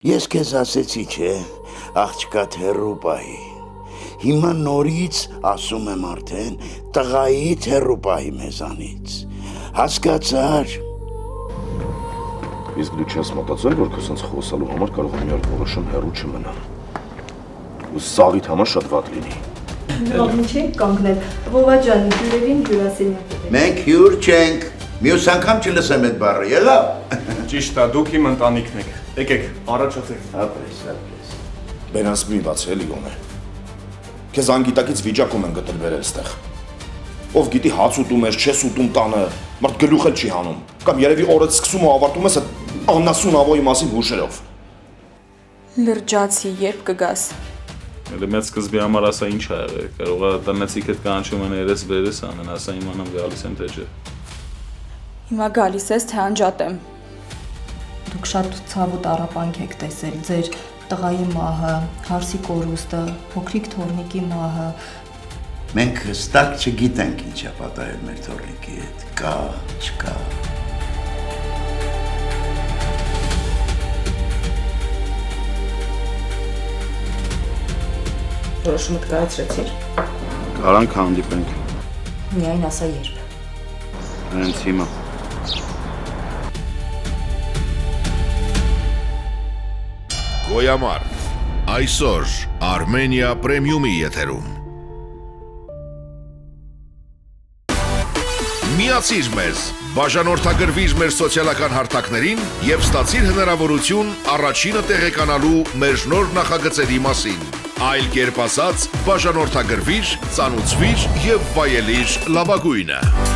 Ես քեզ ասեցի, չէ, աղջկադ հեռու պահի։ Հիմա նորից ասում եմ արդեն, տղայիդ հեռու պահի մեզանից։ Հասկացար։ Իսկ դու չես մտածել, որ քո սենց խոսալու համար կարող է մի օր որոշում հեռու չմնալ։ Ու սաղիդ համար շատ վատ լինի։ Լավ, ինչ ենք կանգնել։ Վովա ջան, հյուրերին հյուրասենյակ։ Մենք հյուր չենք։ Մյուս անգամ չլսեմ այդ բառը, եղավ։ Ճիշտ է, դուք իմ ընտանիքն եք։ Եկեք, առաջացեք։ Ապրես։ Բերանս մի բաց էլի ոնե։ Քեզ անգիտակից վիճակում են գտել վերել ստեղ։ Ով գիտի հաց ուտում ես, չես ուտում տանը, մարդ գլուխ էլ չի հանում։ Կամ երևի օրը սկսում ու ավարտում ես այդ աննասուն ավոյի մասին հուշերով։ Լրջացի, երբ կգաս։ Elə մեծ սկզբի համար ասա ինչ ա եղել, կարող է տնեցիք հետ կանչում են երես վերես անեն, ասա իմանամ գալիս եմ թե չէ։ Հիմա գալիս ես, թե անջատեմ։ Դուք շատ ցավ ու տառապանք եք տեսել, ձեր տղայի մահը, հարսի կորուստը, փոքրիկ թորնիկի մահը։ Մենք հստակ չգիտենք ինչ է պատահել մեր թորնիկի հետ, կա, չկա։ Որոշումդ կայացրեցիր։ Կարանք հանդիպենք։ Միայն ասա երբ։ Հենց հիմա։ Գոյամար, այսօր Armenia Premium-ի եթերում։ Միացիր մեզ, բաժանորդագրվիր մեր սոցիալական հարթակներին և ստացիր հնարավորություն առաջինը տեղեկանալու մեր նոր նախագծերի մասին։ Այլ կերպ ասած, բաժանորդագրվիր, ծանուցվիր և վայելիր լավագույնը։